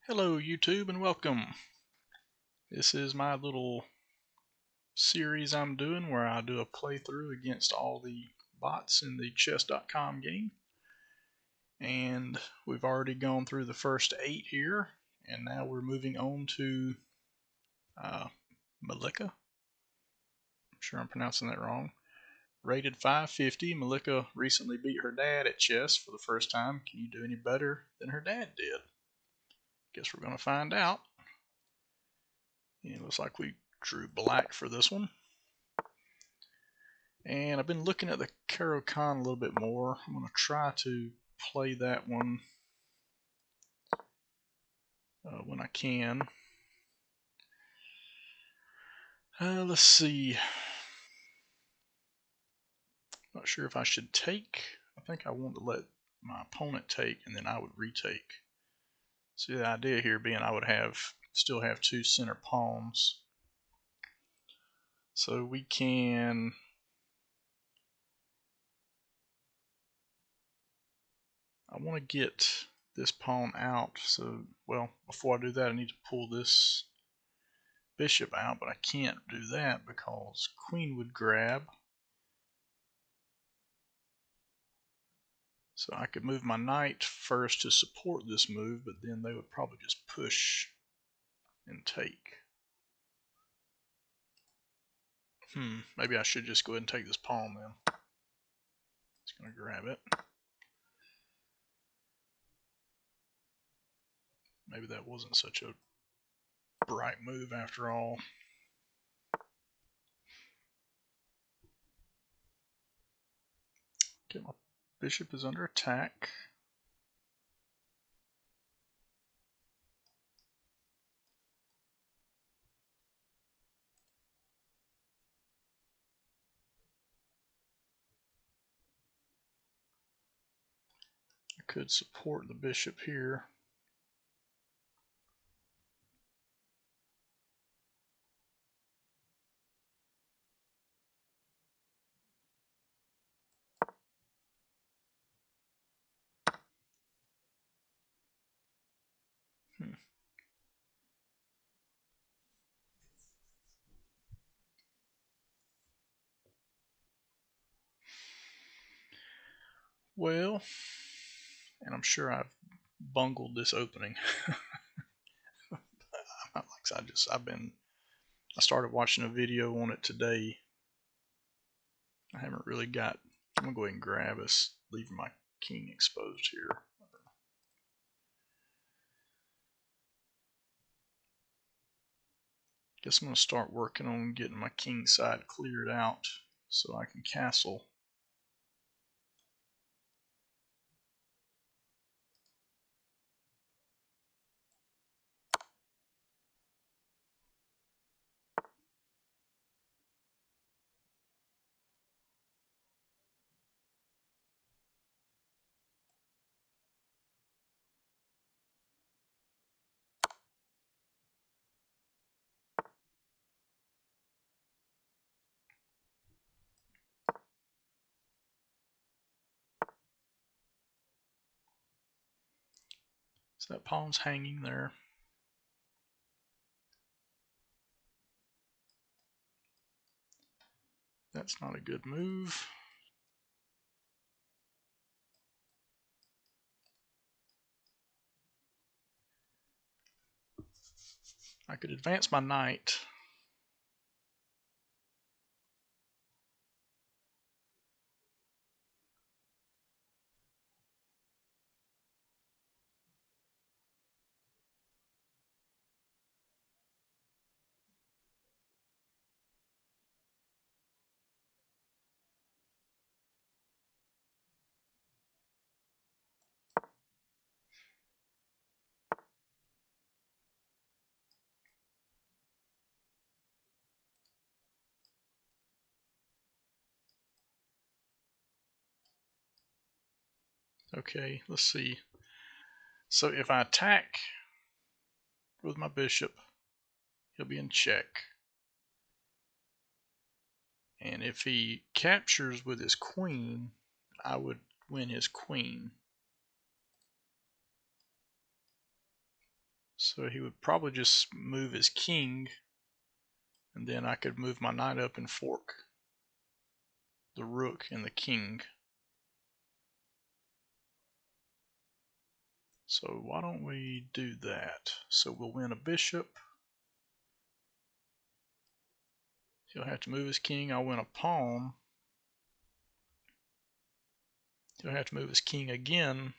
Hello YouTube and welcome. This is my little series I'm doing where I do a playthrough against all the bots in the chess.com game. And we've already gone through the first 8 here, and now we're moving on to Milica. I'm sure I'm pronouncing that wrong. Rated 550, Milica recently beat her dad at chess for the first time. Can you do any better than her dad did? Guess we're going to find out. It looks like we drew black for this one. And I've been looking at the Caro-Kann a little bit more. I'm going to try to play that one when I can. Let's see. Not sure if I should take. I think I want to let my opponent take, and then I would retake. See, the idea here being I would still have 2 center pawns. So we can... I want to get this pawn out. So, well, before I do that, I need to pull this bishop out, but I can't do that because queen would grab. So I could move my knight first to support this move, but then they would probably just push and take. Maybe I should just go ahead and take this pawn then. Just going to grab it. Maybe that wasn't such a bright move after all. Okay, my bishop is under attack. I could support the bishop here. Well, and I'm sure I've bungled this opening. I started watching a video on it today. I haven't really got. I'm gonna go ahead and grab us, leaving my king exposed here. Guess I'm gonna start working on getting my king side cleared out so I can castle. So that pawn's hanging there. That's not a good move. I could advance my knight. Okay, let's see. So if I attack with my bishop, he'll be in check. And if he captures with his queen, I would win his queen. So he would probably just move his king, and then I could move my knight up and fork the rook and the king. So why don't we do that? So we'll win a bishop. He'll have to move his king. I'll win a pawn. He'll have to move his king again.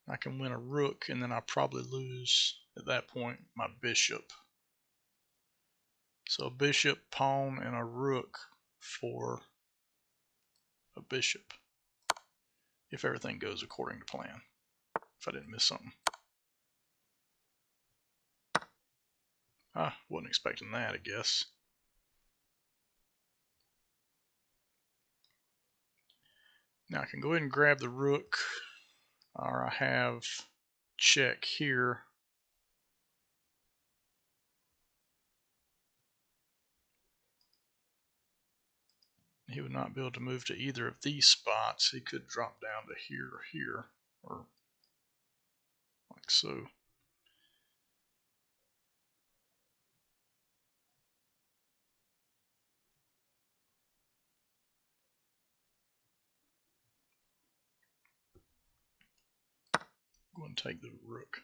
I can win a rook, and then I probably lose at that point my bishop. So a bishop, pawn, and a rook for a bishop. If everything goes according to plan. If I didn't miss something. Wasn't expecting that, I guess. Now I can go ahead and grab the rook, or I have check here. He would not be able to move to either of these spots. He could drop down to here or here, or like so. Go and take the rook.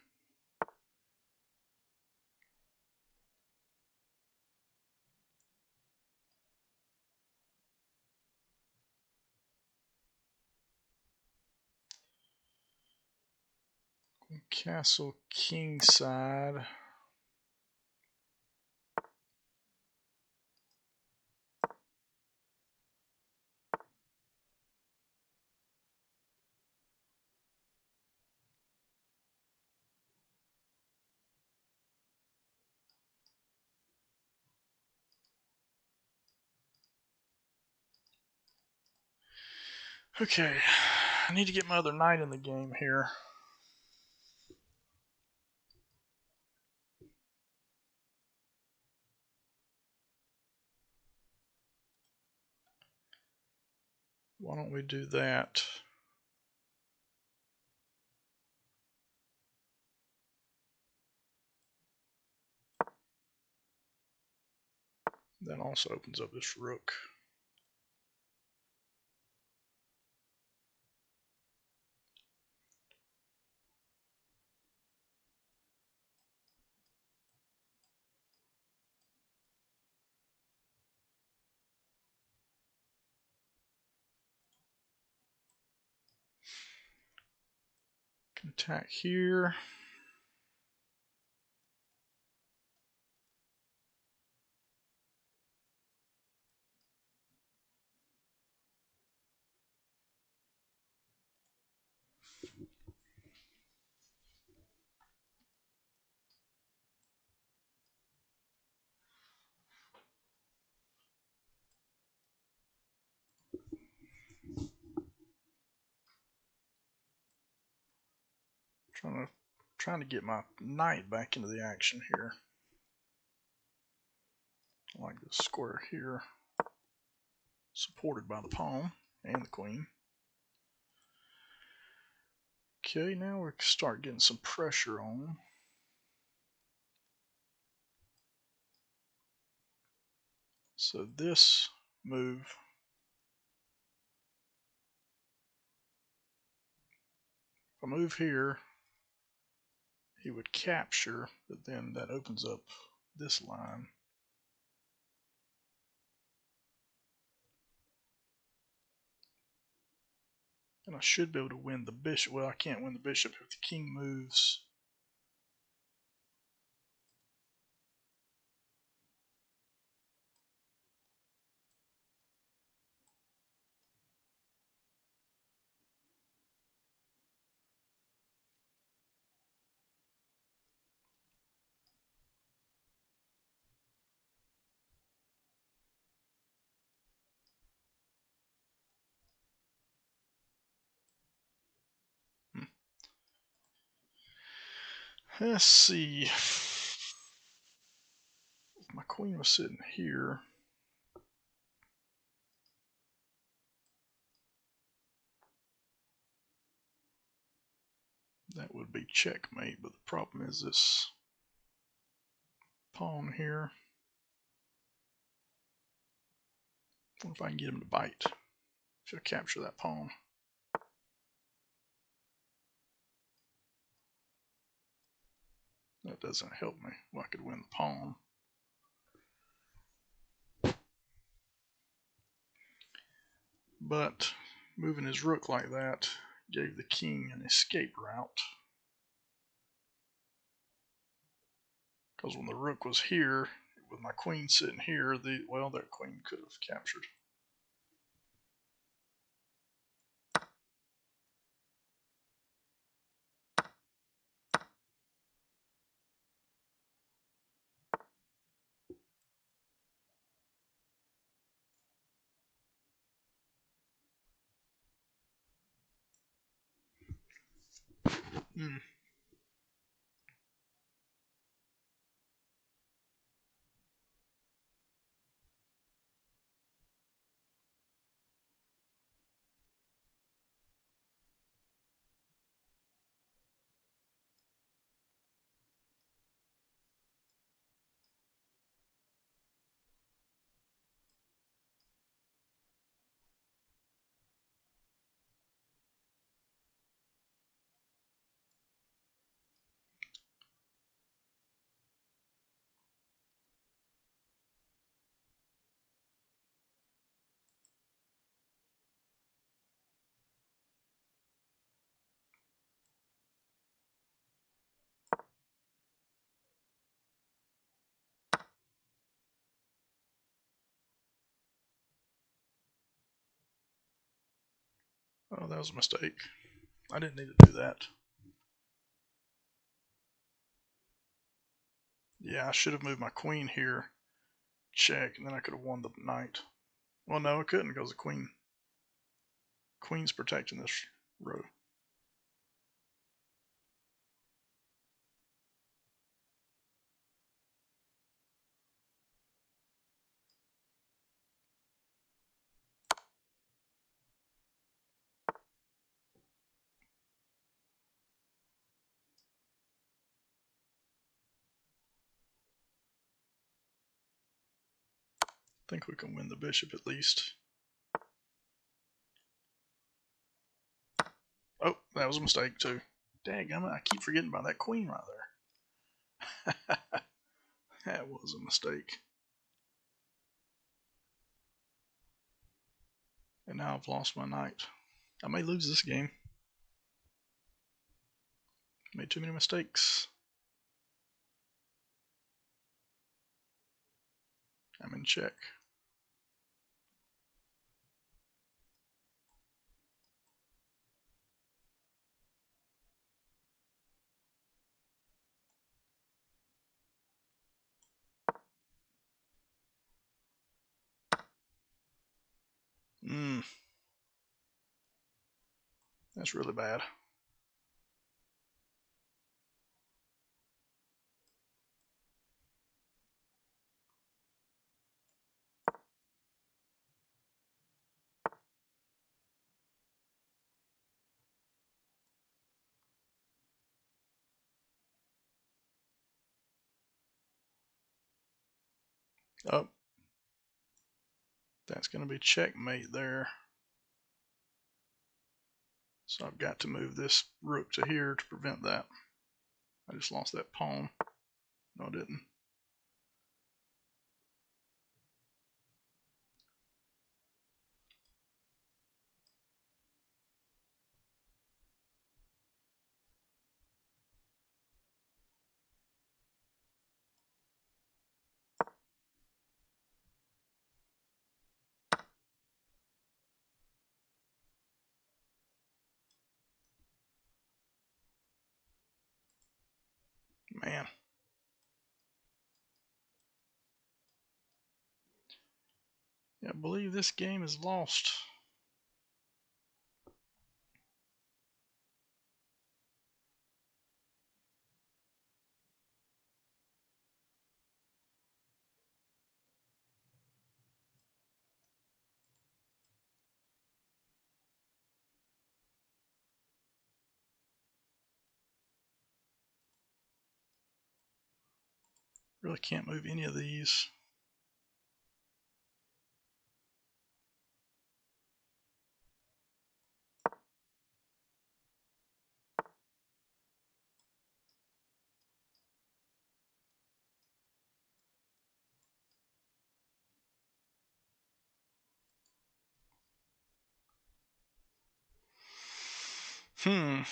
Castle kingside. Okay, I need to get my other knight in the game here. Why don't we do that? That also opens up this rook. Can attack here. Trying to get my knight back into the action here. I like this square here, supported by the pawn and the queen. Okay, now we can start getting some pressure on. So this move, if I move here, he would capture, but then that opens up this line. And I should be able to win the bishop. Well, I can't win the bishop if the king moves. Let's see. If my queen was sitting here. That would be checkmate, but the problem is this pawn here. I wonder if I can get him to bite. If I capture that pawn. That doesn't help me. Well, I could win the pawn. But moving his rook like that gave the king an escape route. Because when the rook was here, with my queen sitting here, that queen could have captured. Hmm. Oh, that was a mistake. I didn't need to do that. Yeah, I should have moved my queen here. Check, and then I could have won the knight. Well, no, I couldn't because the queen's protecting this row. I think we can win the bishop at least. Oh, that was a mistake too. Dadgummit, I keep forgetting about that queen right there. That was a mistake. And now I've lost my knight. I may lose this game. Made too many mistakes. I'm in check. That's really bad. Oh, that's going to be checkmate there. So I've got to move this rook to here to prevent that. I just lost that pawn. No, I didn't. Man. Yeah, I believe this game is lost. Really can't move any of these. Hmm.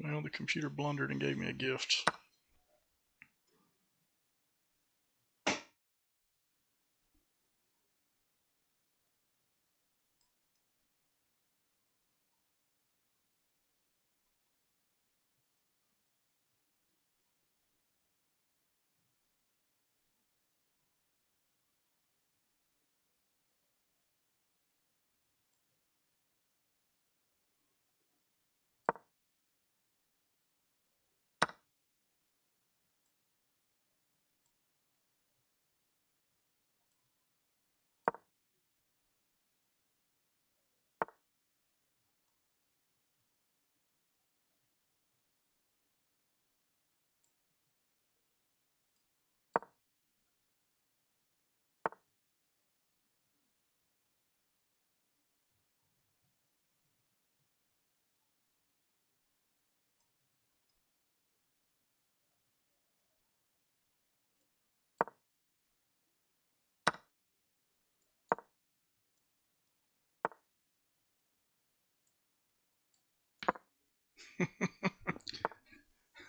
Well, the computer blundered and gave me a gift.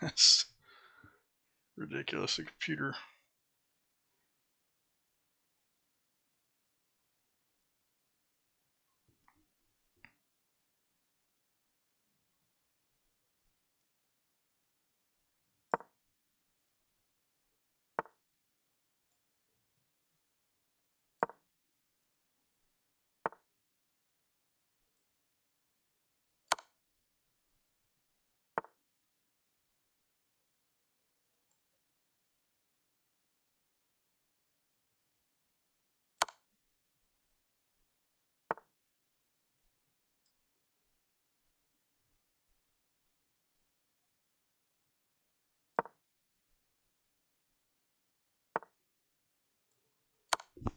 That's ridiculous. The computer.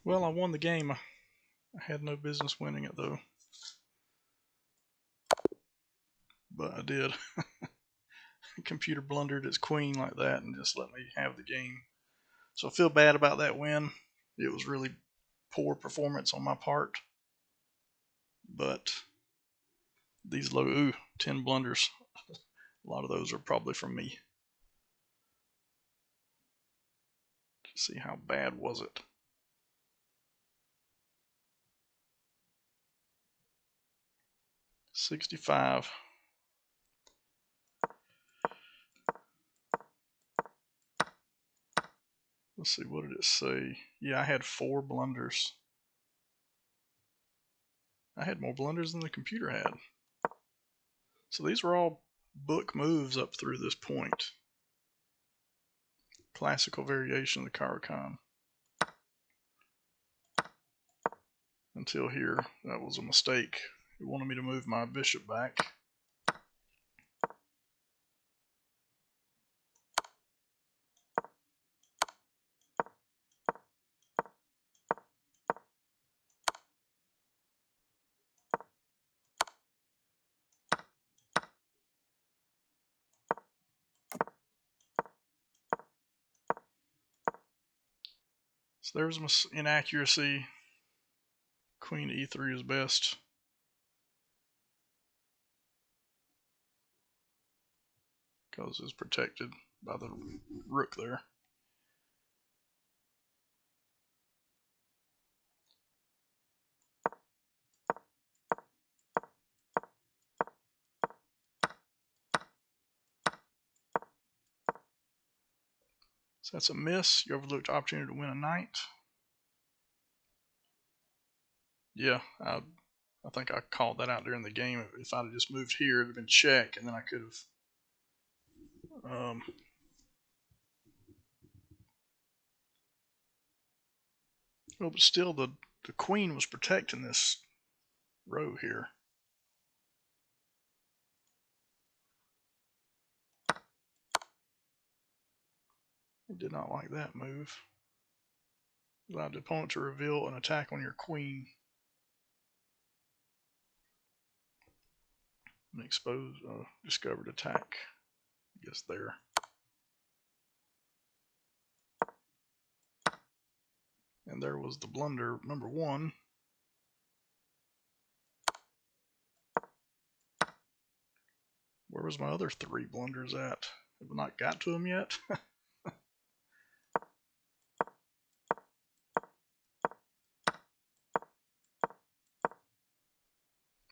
Well, I won the game. I had no business winning it though, but I did. The computer blundered its queen like that and just let me have the game. So I feel bad about that win. It was really poor performance on my part. But these 10 blunders, a lot of those are probably from me. Let's see, how bad was it? $65. Let's see, what did it say? Yeah, I had 4 blunders. I had more blunders than the computer had. So these were all book moves up through this point. Classical variation of the Caro-Kann. Until here, that was a mistake. It wanted me to move my bishop back. So there was an inaccuracy. Queen to e3 is best. Because it's protected by the rook there. So that's a miss. You overlooked the opportunity to win a knight. Yeah, I think I called that out during the game. If I'd have just moved here, it'd have been check, and then I could have. Well, but still, the queen was protecting this row here. I did not like that move. Allowed the opponent to reveal an attack on your queen. An exposed, discovered attack. I guess there. And there was the blunder number 1. Where was my other 3 blunders at? Have I not got to them yet?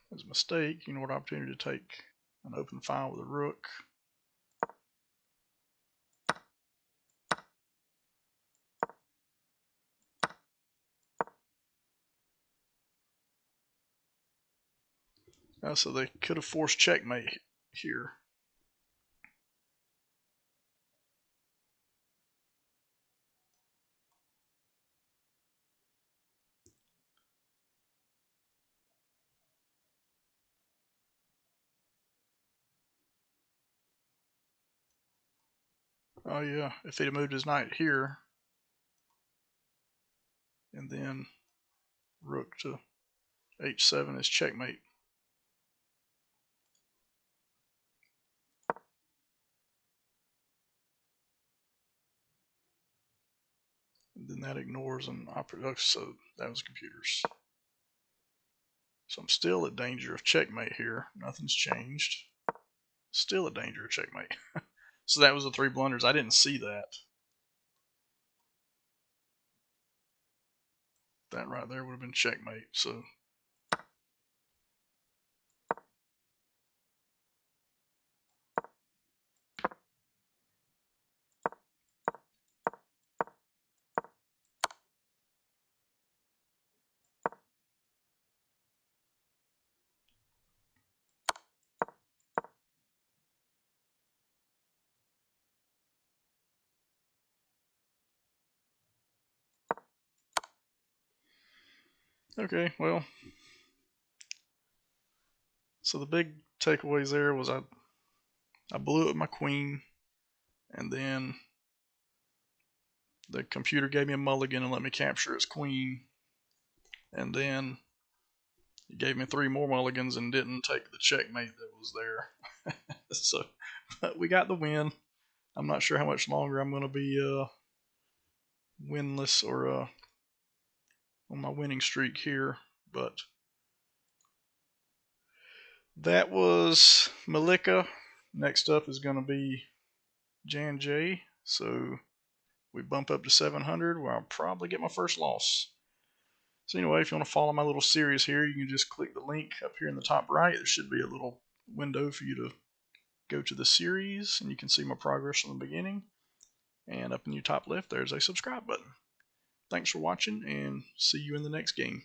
It was a mistake. You know what opportunity to take an open file with a rook. So they could have forced checkmate here. Oh yeah, if he'd have moved his knight here, and then rook to h7 is checkmate. And then that ignores an operator, so that was computers. So I'm still at danger of checkmate here. Nothing's changed. Still at danger of checkmate. So that was the 3 blunders. I didn't see that. That right there would have been checkmate. So okay, well, so the big takeaways there was I blew it with my queen, and then the computer gave me a mulligan and let me capture its queen, and then it gave me 3 more mulligans and didn't take the checkmate that was there. So we got the win. I'm not sure how much longer I'm going to be winless or on my winning streak here, but that was Milica. Next up is going to be Jan J. So we bump up to 700, where I'll probably get my first loss. So anyway, if you want to follow my little series here, you can just click the link up here in the top right. There should be a little window for you to go to the series, and you can see my progress from the beginning. And up in your top left, there's a subscribe button. Thanks for watching, and see you in the next game.